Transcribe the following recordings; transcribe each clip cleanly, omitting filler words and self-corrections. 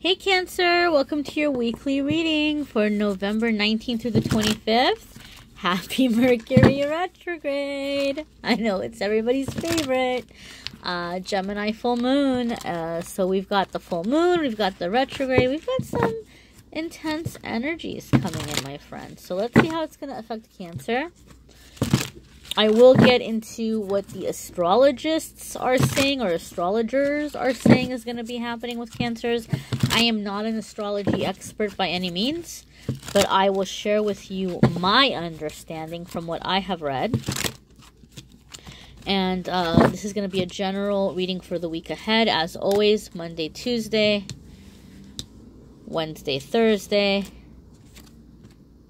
Hey Cancer, welcome to your weekly reading for November 19th through the 25th. Happy Mercury retrograde. I know it's everybody's favorite. Gemini full moon. So we've got the full moon, we've got the retrograde, we've got some intense energies coming in, my friends. So let's see how it's going to affect Cancer. I will get into what the astrologists are saying, or astrologers are saying, is going to be happening with Cancers. I am not an astrology expert by any means, but I will share with you my understanding from what I have read. And this is going to be a general reading for the week ahead, as always, Monday, Tuesday, Wednesday, Thursday,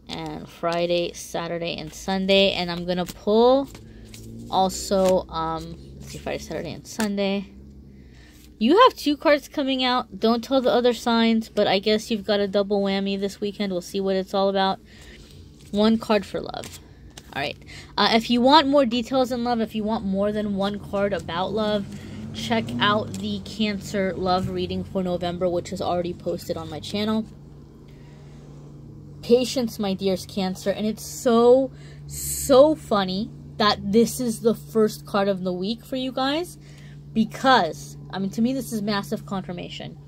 and Friday, Saturday, and Sunday. And I'm going to pull also, let's see, Friday, Saturday, and Sunday. You have 2 cards coming out. Don't tell the other signs, but I guess you've got a double whammy this weekend. We'll see what it's all about. 1 card for love. All right. If you want more details in love, if you want more than 1 card about love, check out the Cancer love reading for November, which is already posted on my channel. Patience, my dears, Cancer. And it's so funny that this is the first card of the week for you guys, because, I mean, to me, this is massive confirmation.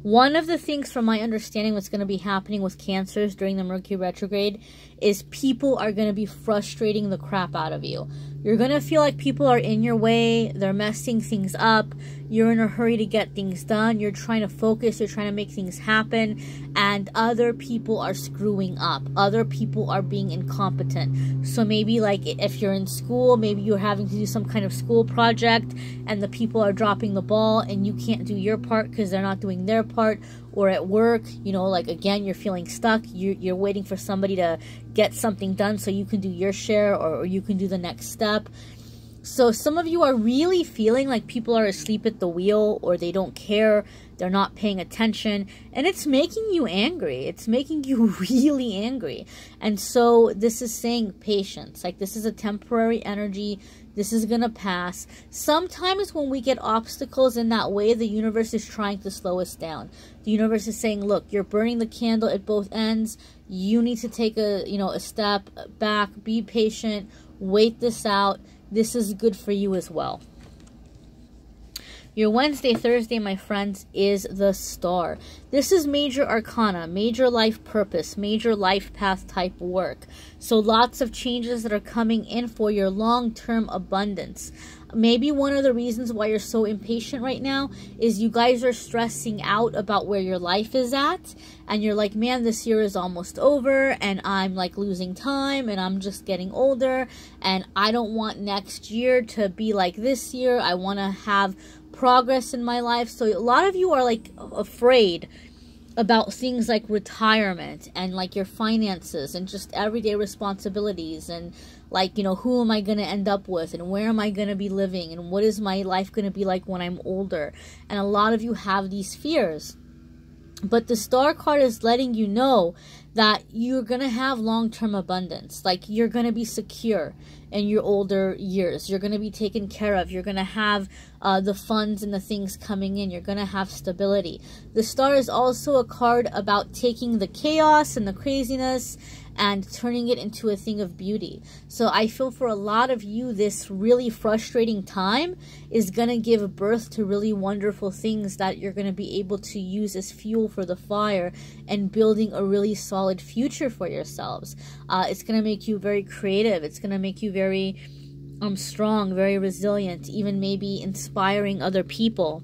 One of the things, from my understanding, what's going to be happening with Cancers during the Mercury retrograde is people are going to be frustrating the crap out of you. You're going to feel like people are in your way. They're messing things up. You're in a hurry to get things done. You're trying to focus. You're trying to make things happen. And other people are screwing up. Other people are being incompetent. So maybe, like, if you're in school, maybe you're having to do some kind of school project and the people are dropping the ball and you can't do your part because they're not doing their part. Or at work, you know, like, again, you're feeling stuck. You're waiting for somebody to get something done so you can do your share, or you can do the next step. So some of you are really feeling like people are asleep at the wheel, or they don't care. They're not paying attention. And it's making you angry. It's making you really angry. And so this is saying patience. Like, this is a temporary energy. This is going to pass. Sometimes when we get obstacles in that way, the universe is trying to slow us down. The universe is saying, look, you're burning the candle at both ends. You need to take a step back. Be patient. Wait this out. This is good for you as well. Your Wednesday, Thursday, my friends, is the Star. This is major arcana, major life purpose, major life path type work. So lots of changes that are coming in for your long-term abundance. Maybe one of the reasons why you're so impatient right now is you guys are stressing out about where your life is at. And you're like, man, this year is almost over and I'm like losing time and I'm just getting older. And I don't want next year to be like this year. I want to have progress in my life. So a lot of you are like afraid about things like retirement and like your finances and just everyday responsibilities and like, you know, who am I going to end up with and where am I going to be living and what is my life going to be like when I'm older. And a lot of you have these fears. But the Star card is letting you know that you're going to have long-term abundance. Like, you're going to be secure in your older years. You're going to be taken care of. You're going to have the funds and the things coming in. You're going to have stability. The Star is also a card about taking the chaos and the craziness and turning it into a thing of beauty. So I feel for a lot of you, this really frustrating time is going to give birth to really wonderful things that you're going to be able to use as fuel for the fire and building a really solid future for yourselves. It's going to make you very creative. It's going to make you very strong, very resilient, even maybe inspiring other people.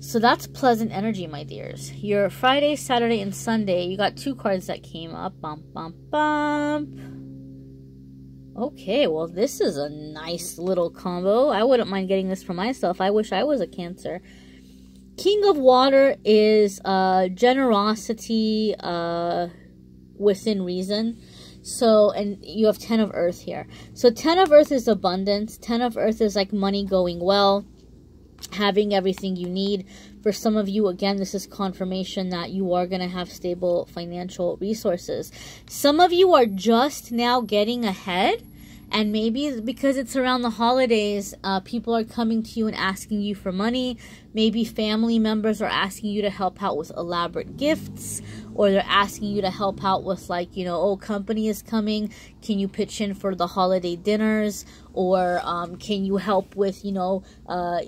So that's pleasant energy, my dears. Your Friday, Saturday, and Sunday, you got 2 cards that came up. Bump, bump, bump. Okay, well, this is a nice little combo. I wouldn't mind getting this for myself. I wish I was a Cancer. King of Water is generosity within reason. So, and you have 10 of Earth here. So 10 of Earth is abundance. 10 of Earth is like money going well, having everything you need. For some of you, again, this is confirmation that you are going to have stable financial resources. Some of you are just now getting ahead And maybe because it's around the holidays, people are coming to you and asking you for money. Maybe family members are asking you to help out with elaborate gifts, or they're asking you to help out with, like, you know, oh, company is coming, can you pitch in for the holiday dinners? Or can you help with, you know,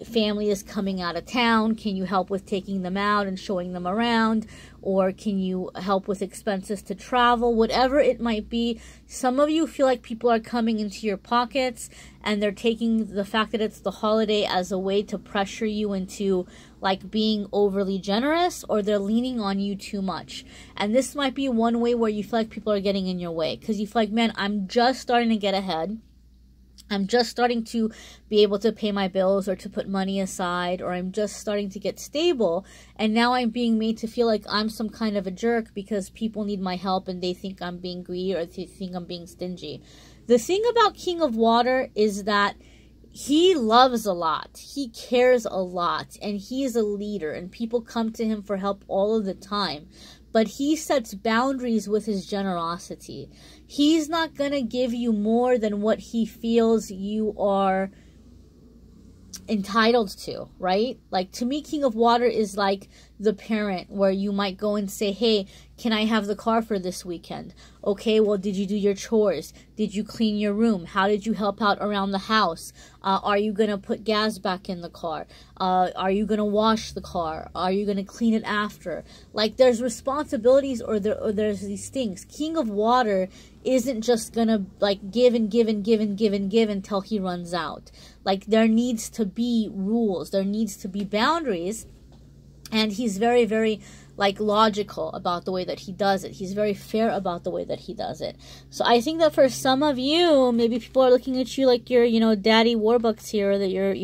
family is coming out of town, can you help with taking them out and showing them around? Or can you help with expenses to travel? Whatever it might be, some of you feel like people are coming into your pockets and they're taking the fact that it's the holiday as a way to pressure you into, like, being overly generous, or they're leaning on you too much. And this might be one way where you feel like people are getting in your way, because you feel like, man, I'm just starting to get ahead. I'm just starting to be able to pay my bills or to put money aside, or I'm just starting to get stable, and now I'm being made to feel like I'm some kind of a jerk because people need my help and they think I'm being greedy or they think I'm being stingy. The thing about King of Water is that he loves a lot, he cares a lot, and he is a leader, and people come to him for help all of the time. But he sets boundaries with his generosity. He's not going to give you more than what he feels you are entitled to, right? Like, to me, King of Water is like the parent where you might go and say, hey, can I have the car for this weekend? Okay, well, did you do your chores? Did you clean your room? How did you help out around the house? Are you going to put gas back in the car? Are you going to wash the car? Are you going to clean it after? Like, there's responsibilities, or there's these things. King of Water isn't just going to, like, give and give and give and give and give until he runs out. Like, there needs to be rules. There needs to be boundaries. And he's very, very, like, logical about the way that he does it. He's very fair about the way that he does it. So I think that for some of you, maybe people are looking at you like you're, you know, Daddy Warbucks here, that you're,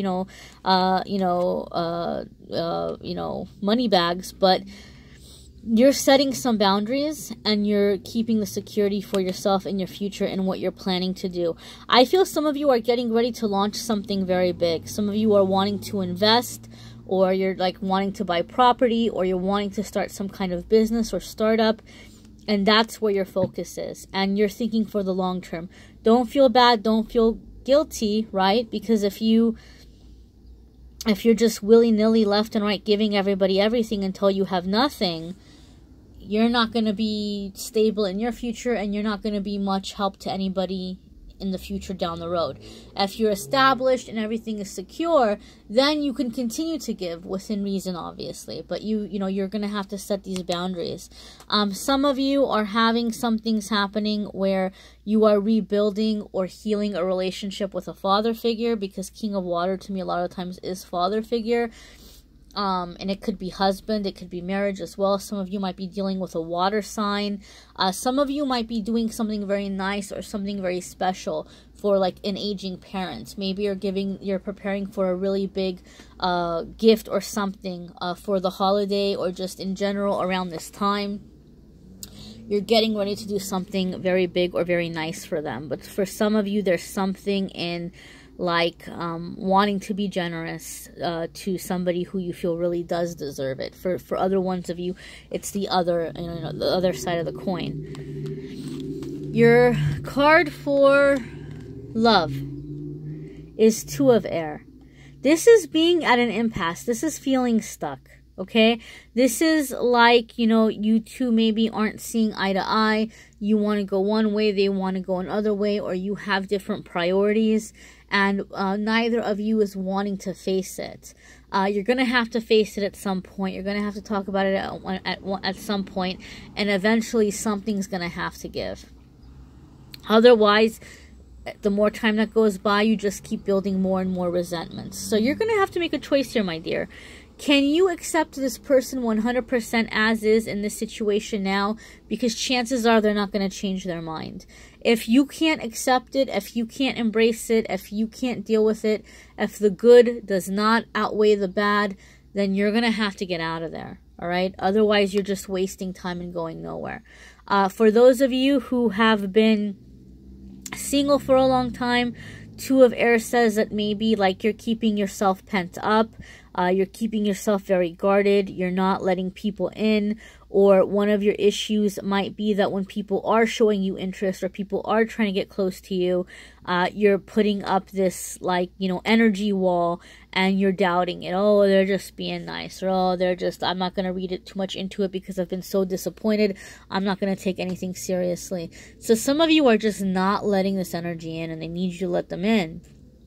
money bags, but you're setting some boundaries and you're keeping the security for yourself and your future and what you're planning to do. I feel some of you are getting ready to launch something very big. Some of you are wanting to invest, or you're, like, wanting to buy property, or you're wanting to start some kind of business or startup, and that's where your focus is, and you're thinking for the long term. Don't feel bad, don't feel guilty, right? Because if you're just willy-nilly left and right giving everybody everything until you have nothing, you're not going to be stable in your future, and you're not going to be much help to anybody in the future down the road. If you're established and everything is secure, then you can continue to give within reason, obviously, but you're going to have to set these boundaries. Some of you are having some things happening where you are rebuilding or healing a relationship with a father figure, because King of Water to me a lot of times is father figure. And it could be husband, it could be marriage as well. Some of you might be dealing with a water sign. Some of you might be doing something very nice or something very special for, like, an aging parent. Maybe you're preparing for a really big gift or something for the holiday, or just in general around this time. You're getting ready to do something very big or very nice for them. But for some of you, there's something in, like, wanting to be generous to somebody who you feel really does deserve it. For other ones of you, it's the other, the other side of the coin. Your card for love is Two of Air. This is being at an impasse. This is feeling stuck. Okay, this is like, you two maybe aren't seeing eye to eye. You want to go one way, they want to go another way, or you have different priorities, and neither of you is wanting to face it. You're going to have to face it at some point. You're going to have to talk about it at some point, and eventually something's going to have to give. Otherwise, the more time that goes by, you just keep building more and more resentments. So you're going to have to make a choice here, my dear. Can you accept this person 100% as is in this situation now? Because chances are they're not going to change their mind. If you can't accept it, if you can't embrace it, if you can't deal with it, if the good does not outweigh the bad, then you're going to have to get out of there. All right? Otherwise, you're just wasting time and going nowhere. For those of you who have been single for a long time, Two of Air says that maybe, like, you're keeping yourself pent up. You're keeping yourself very guarded. You're not letting people in. Or one of your issues might be that when people are showing you interest or people are trying to get close to you, you're putting up this, like, you know, energy wall, and you're doubting it. Oh, they're just being nice. Or, oh, they're just, I'm not going to read it too much into it because I've been so disappointed. I'm not going to take anything seriously. So some of you are just not letting this energy in, and they need you to let them in.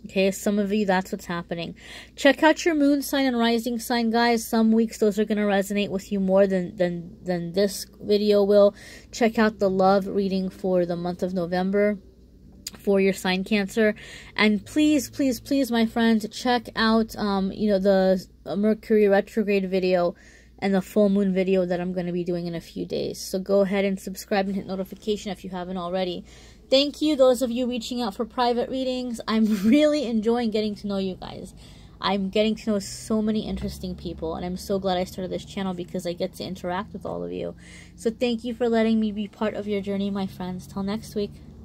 Okay, some of you, that's what's happening. Check out your moon sign and rising sign, guys. Some weeks those are going to resonate with you more than this video will. Check out the love reading for the month of November for your sign Cancer. And please, please, please, my friends, check out you know, the Mercury retrograde video and the full moon video that I'm going to be doing in a few days. So go ahead and subscribe and hit notification if you haven't already. Thank you, those of you reaching out for private readings. I'm really enjoying getting to know you guys. I'm getting to know so many interesting people, and I'm so glad I started this channel because I get to interact with all of you. So thank you for letting me be part of your journey, my friends. Till next week.